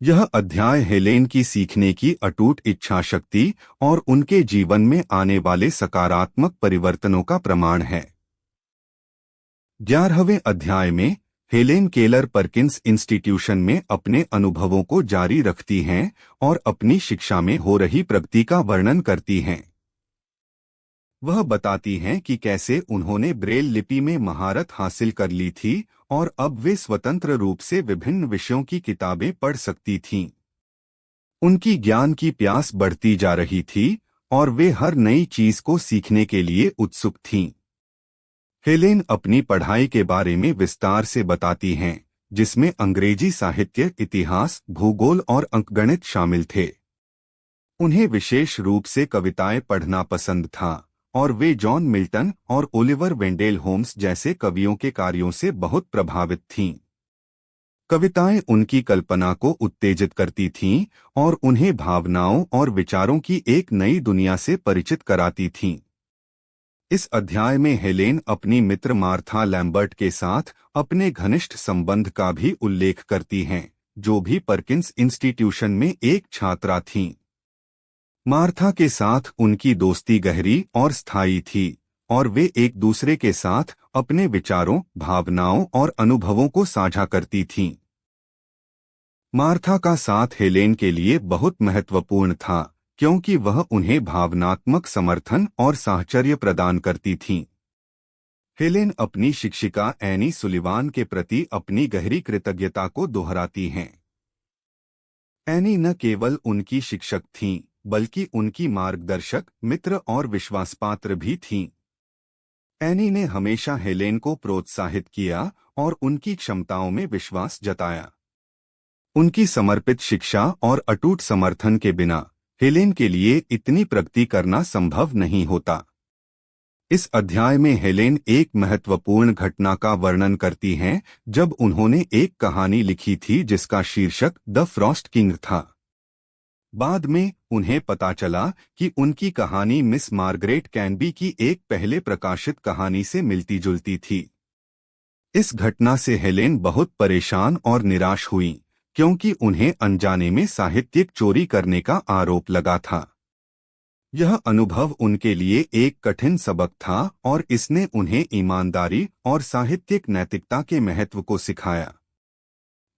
यह अध्याय हेलेन की सीखने की अटूट इच्छा शक्ति और उनके जीवन में आने वाले सकारात्मक परिवर्तनों का प्रमाण है। 11वें अध्याय में हेलेन केलर परकिंस इंस्टीट्यूशन में अपने अनुभवों को जारी रखती हैं और अपनी शिक्षा में हो रही प्रगति का वर्णन करती हैं। वह बताती हैं कि कैसे उन्होंने ब्रेल लिपि में महारत हासिल कर ली थी और अब वे स्वतंत्र रूप से विभिन्न विषयों की किताबें पढ़ सकती थीं। उनकी ज्ञान की प्यास बढ़ती जा रही थी और वे हर नई चीज को सीखने के लिए उत्सुक थीं। हेलेन अपनी पढ़ाई के बारे में विस्तार से बताती हैं, जिसमें अंग्रेजी साहित्य, इतिहास, भूगोल और अंकगणित शामिल थे। उन्हें विशेष रूप से कविताएं पढ़ना पसंद था और वे जॉन मिल्टन और ओलिवर वेंडेल होम्स जैसे कवियों के कार्यों से बहुत प्रभावित थीं। कविताएं उनकी कल्पना को उत्तेजित करती थीं और उन्हें भावनाओं और विचारों की एक नई दुनिया से परिचित कराती थीं। इस अध्याय में हेलेन अपनी मित्र मार्था लैम्बर्ट के साथ अपने घनिष्ठ संबंध का भी उल्लेख करती हैं, जो भी परकिंस इंस्टीट्यूशन में एक छात्रा थीं। मार्था के साथ उनकी दोस्ती गहरी और स्थायी थी और वे एक दूसरे के साथ अपने विचारों, भावनाओं और अनुभवों को साझा करती थीं। मार्था का साथ हेलेन के लिए बहुत महत्वपूर्ण था, क्योंकि वह उन्हें भावनात्मक समर्थन और साहचर्य प्रदान करती थीं। हेलेन अपनी शिक्षिका एनी सुलिवान के प्रति अपनी गहरी कृतज्ञता को दोहराती हैं। एनी न केवल उनकी शिक्षक थीं, बल्कि उनकी मार्गदर्शक, मित्र और विश्वासपात्र भी थीं। एनी ने हमेशा हेलेन को प्रोत्साहित किया और उनकी क्षमताओं में विश्वास जताया। उनकी समर्पित शिक्षा और अटूट समर्थन के बिना हेलेन के लिए इतनी प्रगति करना संभव नहीं होता। इस अध्याय में हेलेन एक महत्वपूर्ण घटना का वर्णन करती हैं, जब उन्होंने एक कहानी लिखी थी जिसका शीर्षक द फ्रॉस्ट किंग था। बाद में उन्हें पता चला कि उनकी कहानी मिस मार्गरेट कैनबी की एक पहले प्रकाशित कहानी से मिलती जुलती थी। इस घटना से हेलेन बहुत परेशान और निराश हुई, क्योंकि उन्हें अनजाने में साहित्यिक चोरी करने का आरोप लगा था। यह अनुभव उनके लिए एक कठिन सबक था और इसने उन्हें ईमानदारी और साहित्यिक नैतिकता के महत्व को सिखाया।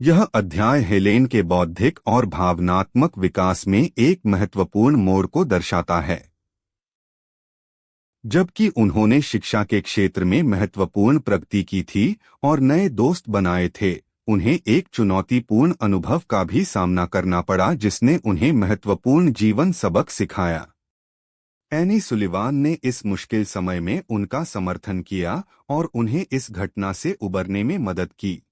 यह अध्याय हेलेन के बौद्धिक और भावनात्मक विकास में एक महत्वपूर्ण मोड़ को दर्शाता है। जबकि उन्होंने शिक्षा के क्षेत्र में महत्वपूर्ण प्रगति की थी और नए दोस्त बनाए थे, उन्हें एक चुनौतीपूर्ण अनुभव का भी सामना करना पड़ा जिसने उन्हें महत्वपूर्ण जीवन सबक सिखाया। एनी सुलिवान ने इस मुश्किल समय में उनका समर्थन किया और उन्हें इस घटना से उबरने में मदद की।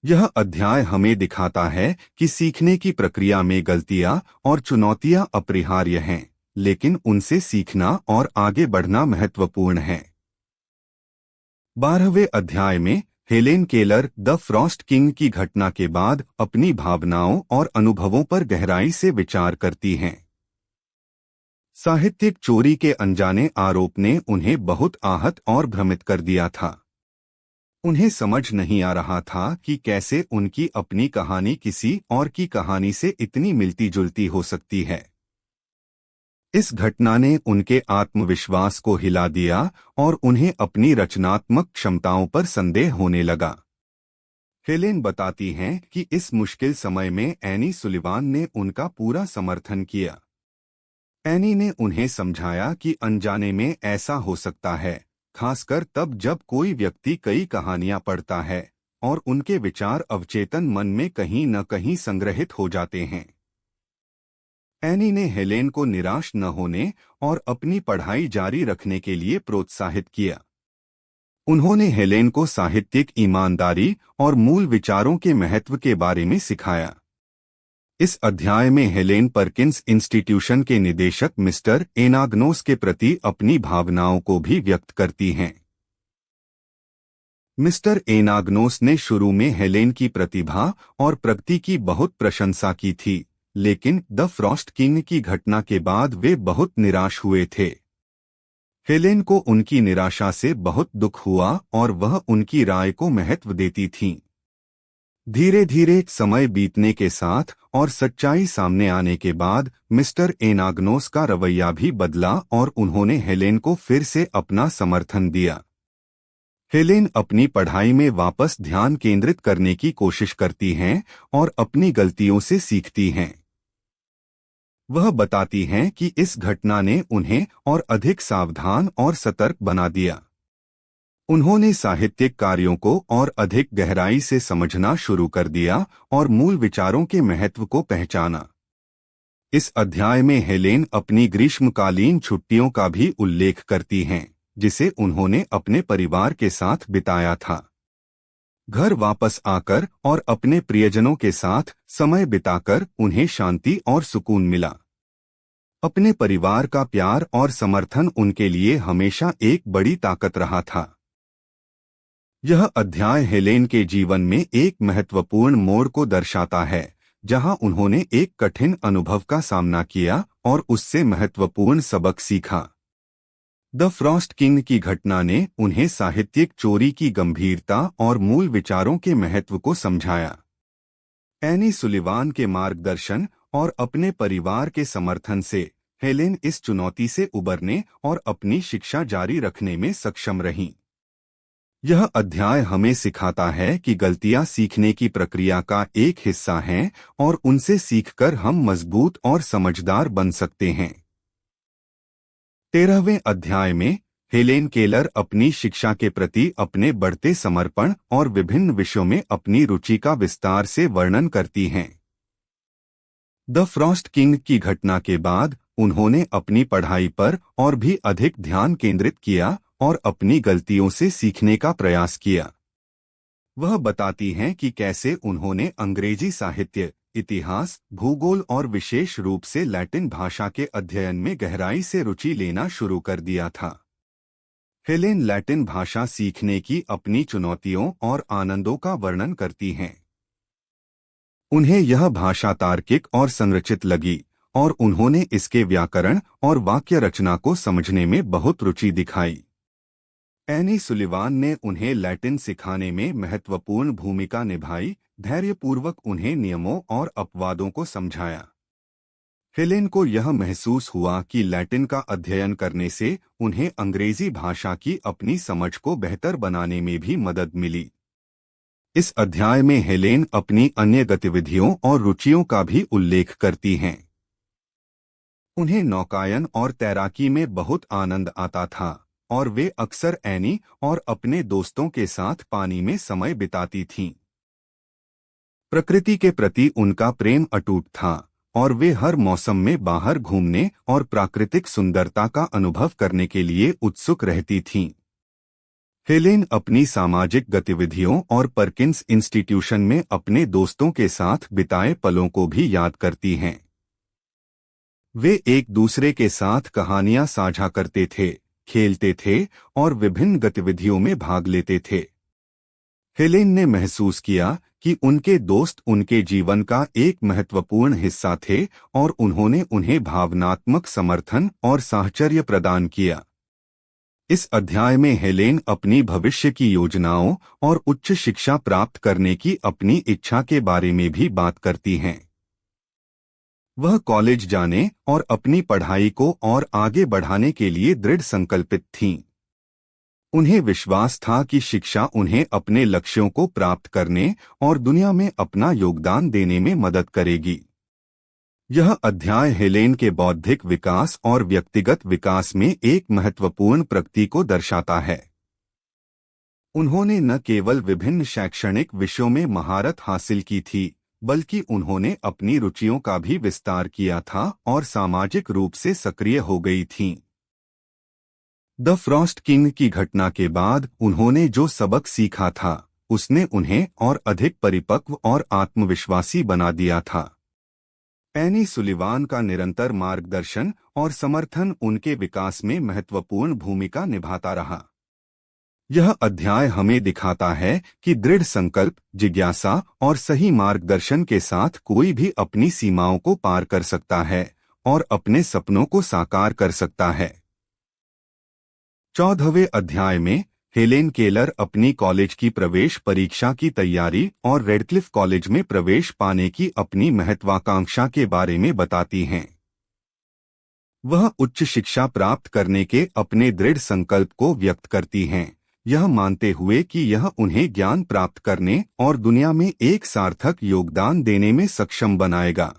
यह अध्याय हमें दिखाता है कि सीखने की प्रक्रिया में गलतियां और चुनौतियां अपरिहार्य हैं, लेकिन उनसे सीखना और आगे बढ़ना महत्वपूर्ण है। 12वें अध्याय में Helen Keller the Frost king की घटना के बाद अपनी भावनाओं और अनुभवों पर गहराई से विचार करती हैं। साहित्यिक चोरी के अनजाने आरोप ने उन्हें बहुत आहत और भ्रमित कर दिया था। उन्हें समझ नहीं आ रहा था कि कैसे उनकी अपनी कहानी किसी और की कहानी से इतनी मिलती जुलती हो सकती है। इस घटना ने उनके आत्मविश्वास को हिला दिया और उन्हें अपनी रचनात्मक क्षमताओं पर संदेह होने लगा। हेलेन बताती हैं कि इस मुश्किल समय में एनी सुलिवान ने उनका पूरा समर्थन किया। एनी ने उन्हें समझाया कि अनजाने में ऐसा हो सकता है, खासकर तब जब कोई व्यक्ति कई कहानियां पढ़ता है और उनके विचार अवचेतन मन में कहीं न कहीं संग्रहित हो जाते हैं। एनी ने हेलेन को निराश न होने और अपनी पढ़ाई जारी रखने के लिए प्रोत्साहित किया। उन्होंने हेलेन को साहित्यिक ईमानदारी और मूल विचारों के महत्व के बारे में सिखाया। इस अध्याय में हेलेन परकिंस इंस्टीट्यूशन के निदेशक मिस्टर एनाग्नोस के प्रति अपनी भावनाओं को भी व्यक्त करती हैं। मिस्टर एनाग्नोस ने शुरू में हेलेन की प्रतिभा और प्रगति की बहुत प्रशंसा की थी, लेकिन द फ्रॉस्ट किंग की घटना के बाद वे बहुत निराश हुए थे। हेलेन को उनकी निराशा से बहुत दुख हुआ और वह उनकी राय को महत्व देती थीं। धीरे धीरे समय बीतने के साथ और सच्चाई सामने आने के बाद मिस्टर एनाग्नोस का रवैया भी बदला और उन्होंने हेलेन को फिर से अपना समर्थन दिया। हेलेन अपनी पढ़ाई में वापस ध्यान केंद्रित करने की कोशिश करती हैं और अपनी गलतियों से सीखती हैं। वह बताती हैं कि इस घटना ने उन्हें और अधिक सावधान और सतर्क बना दिया। उन्होंने साहित्यिक कार्यों को और अधिक गहराई से समझना शुरू कर दिया और मूल विचारों के महत्व को पहचाना। इस अध्याय में हेलेन अपनी ग्रीष्मकालीन छुट्टियों का भी उल्लेख करती हैं, जिसे उन्होंने अपने परिवार के साथ बिताया था। घर वापस आकर और अपने प्रियजनों के साथ समय बिताकर उन्हें शांति और सुकून मिला। अपने परिवार का प्यार और समर्थन उनके लिए हमेशा एक बड़ी ताकत रहा था। यह अध्याय हेलेन के जीवन में एक महत्वपूर्ण मोड़ को दर्शाता है, जहां उन्होंने एक कठिन अनुभव का सामना किया और उससे महत्वपूर्ण सबक सीखा। द फ्रॉस्ट किंग की घटना ने उन्हें साहित्यिक चोरी की गंभीरता और मूल विचारों के महत्व को समझाया। एनी सुलिवान के मार्गदर्शन और अपने परिवार के समर्थन से हेलेन इस चुनौती से उबरने और अपनी शिक्षा जारी रखने में सक्षम रहीं। यह अध्याय हमें सिखाता है कि गलतियां सीखने की प्रक्रिया का एक हिस्सा हैं और उनसे सीखकर हम मजबूत और समझदार बन सकते हैं। 13वें अध्याय में हेलेन केलर अपनी शिक्षा के प्रति अपने बढ़ते समर्पण और विभिन्न विषयों में अपनी रुचि का विस्तार से वर्णन करती हैं। द फ्रॉस्ट किंग की घटना के बाद उन्होंने अपनी पढ़ाई पर और भी अधिक ध्यान केंद्रित किया और अपनी गलतियों से सीखने का प्रयास किया। वह बताती हैं कि कैसे उन्होंने अंग्रेजी साहित्य, इतिहास, भूगोल और विशेष रूप से लैटिन भाषा के अध्ययन में गहराई से रुचि लेना शुरू कर दिया था। हेलेन लैटिन भाषा सीखने की अपनी चुनौतियों और आनंदों का वर्णन करती हैं। उन्हें यह भाषा तार्किक और संरचित लगी और उन्होंने इसके व्याकरण और वाक्य रचना को समझने में बहुत रुचि दिखाई। एनी सुलिवान ने उन्हें लैटिन सिखाने में महत्वपूर्ण भूमिका निभाई, धैर्यपूर्वक उन्हें नियमों और अपवादों को समझाया। हेलेन को यह महसूस हुआ कि लैटिन का अध्ययन करने से उन्हें अंग्रेजी भाषा की अपनी समझ को बेहतर बनाने में भी मदद मिली। इस अध्याय में हेलेन अपनी अन्य गतिविधियों और रुचियों का भी उल्लेख करती हैं। उन्हें नौकायन और तैराकी में बहुत आनंद आता था और वे अक्सर एनी और अपने दोस्तों के साथ पानी में समय बिताती थीं। प्रकृति के प्रति उनका प्रेम अटूट था और वे हर मौसम में बाहर घूमने और प्राकृतिक सुंदरता का अनुभव करने के लिए उत्सुक रहती थीं। हेलेन अपनी सामाजिक गतिविधियों और परकिंस इंस्टीट्यूशन में अपने दोस्तों के साथ बिताए पलों को भी याद करती हैं। वे एक दूसरे के साथ कहानियां साझा करते थे, खेलते थे और विभिन्न गतिविधियों में भाग लेते थे। हेलेन ने महसूस किया कि उनके दोस्त उनके जीवन का एक महत्वपूर्ण हिस्सा थे और उन्होंने उन्हें भावनात्मक समर्थन और साहचर्य प्रदान किया। इस अध्याय में हेलेन अपनी भविष्य की योजनाओं और उच्च शिक्षा प्राप्त करने की अपनी इच्छा के बारे में भी बात करती हैं। वह कॉलेज जाने और अपनी पढ़ाई को और आगे बढ़ाने के लिए दृढ़ संकल्पित थीं। उन्हें विश्वास था कि शिक्षा उन्हें अपने लक्ष्यों को प्राप्त करने और दुनिया में अपना योगदान देने में मदद करेगी। यह अध्याय हेलेन के बौद्धिक विकास और व्यक्तिगत विकास में एक महत्वपूर्ण प्रगति को दर्शाता है। उन्होंने न केवल विभिन्न शैक्षणिक विषयों में महारत हासिल की थी, बल्कि उन्होंने अपनी रुचियों का भी विस्तार किया था और सामाजिक रूप से सक्रिय हो गई थीं। द फ्रॉस्ट किंग की घटना के बाद उन्होंने जो सबक सीखा था, उसने उन्हें और अधिक परिपक्व और आत्मविश्वासी बना दिया था। एनी सुलिवान का निरंतर मार्गदर्शन और समर्थन उनके विकास में महत्वपूर्ण भूमिका निभाता रहा। यह अध्याय हमें दिखाता है कि दृढ़ संकल्प, जिज्ञासा और सही मार्गदर्शन के साथ कोई भी अपनी सीमाओं को पार कर सकता है और अपने सपनों को साकार कर सकता है। 14वें अध्याय में हेलेन केलर अपनी कॉलेज की प्रवेश परीक्षा की तैयारी और रेडक्लिफ कॉलेज में प्रवेश पाने की अपनी महत्वाकांक्षा के बारे में बताती हैं। वह उच्च शिक्षा प्राप्त करने के अपने दृढ़ संकल्प को व्यक्त करती हैं, यह मानते हुए कि यह उन्हें ज्ञान प्राप्त करने और दुनिया में एक सार्थक योगदान देने में सक्षम बनाएगा।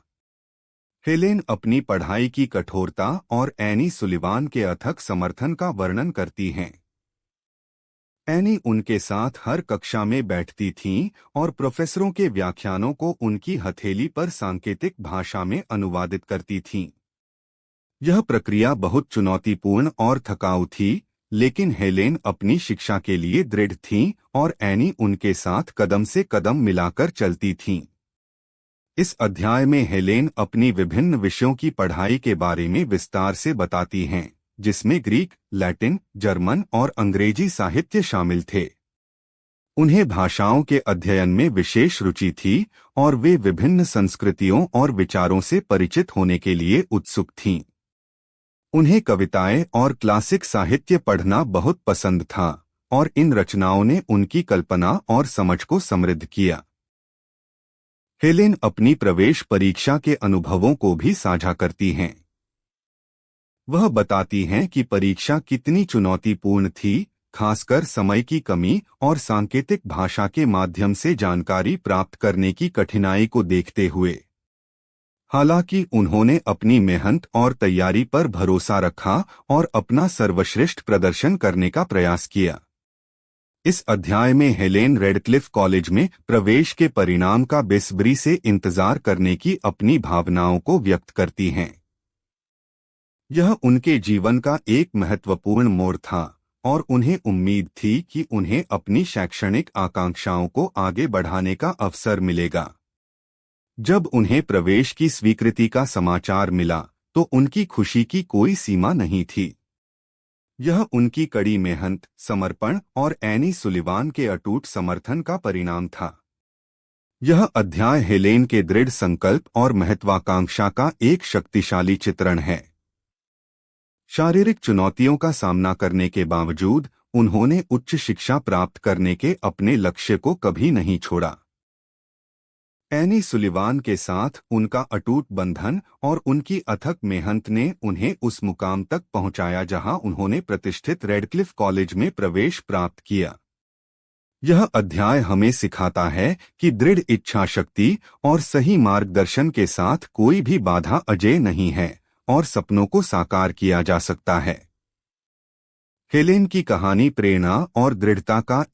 हेलेन अपनी पढ़ाई की कठोरता और एनी सुलिवान के अथक समर्थन का वर्णन करती हैं। एनी उनके साथ हर कक्षा में बैठती थीं और प्रोफेसरों के व्याख्यानों को उनकी हथेली पर सांकेतिक भाषा में अनुवादित करती थीं। यह प्रक्रिया बहुत चुनौतीपूर्ण और थकाऊ थी, लेकिन हेलेन अपनी शिक्षा के लिए दृढ़ थीं और एनी उनके साथ कदम से कदम मिलाकर चलती थीं। इस अध्याय में हेलेन अपनी विभिन्न विषयों की पढ़ाई के बारे में विस्तार से बताती हैं, जिसमें ग्रीक, लैटिन, जर्मन और अंग्रेजी साहित्य शामिल थे। उन्हें भाषाओं के अध्ययन में विशेष रुचि थी और वे विभिन्न संस्कृतियों और विचारों से परिचित होने के लिए उत्सुक थीं। उन्हें कविताएं और क्लासिक साहित्य पढ़ना बहुत पसंद था और इन रचनाओं ने उनकी कल्पना और समझ को समृद्ध किया। हेलेन अपनी प्रवेश परीक्षा के अनुभवों को भी साझा करती हैं। वह बताती हैं कि परीक्षा कितनी चुनौतीपूर्ण थी, खासकर समय की कमी और सांकेतिक भाषा के माध्यम से जानकारी प्राप्त करने की कठिनाई को देखते हुए। हालांकि उन्होंने अपनी मेहनत और तैयारी पर भरोसा रखा और अपना सर्वश्रेष्ठ प्रदर्शन करने का प्रयास किया। इस अध्याय में हेलेन रेडक्लिफ कॉलेज में प्रवेश के परिणाम का बेसब्री से इंतजार करने की अपनी भावनाओं को व्यक्त करती हैं। यह उनके जीवन का एक महत्वपूर्ण मोड़ था और उन्हें उम्मीद थी कि उन्हें अपनी शैक्षणिक आकांक्षाओं को आगे बढ़ाने का अवसर मिलेगा। जब उन्हें प्रवेश की स्वीकृति का समाचार मिला, तो उनकी खुशी की कोई सीमा नहीं थी। यह उनकी कड़ी मेहनत, समर्पण और एनी सुलिवान के अटूट समर्थन का परिणाम था। यह अध्याय हेलेन के दृढ़ संकल्प और महत्वाकांक्षा का एक शक्तिशाली चित्रण है। शारीरिक चुनौतियों का सामना करने के बावजूद उन्होंने उच्च शिक्षा प्राप्त करने के अपने लक्ष्य को कभी नहीं छोड़ा। एनी सुलिवान के साथ उनका अटूट बंधन और उनकी अथक मेहनत ने उन्हें उस मुकाम तक पहुंचाया जहां उन्होंने प्रतिष्ठित रेडक्लिफ कॉलेज में प्रवेश प्राप्त किया। यह अध्याय हमें सिखाता है कि दृढ़ इच्छा शक्ति और सही मार्गदर्शन के साथ कोई भी बाधा अजेय नहीं है और सपनों को साकार किया जा सकता है। हेलेन की कहानी प्रेरणा और दृढ़ता का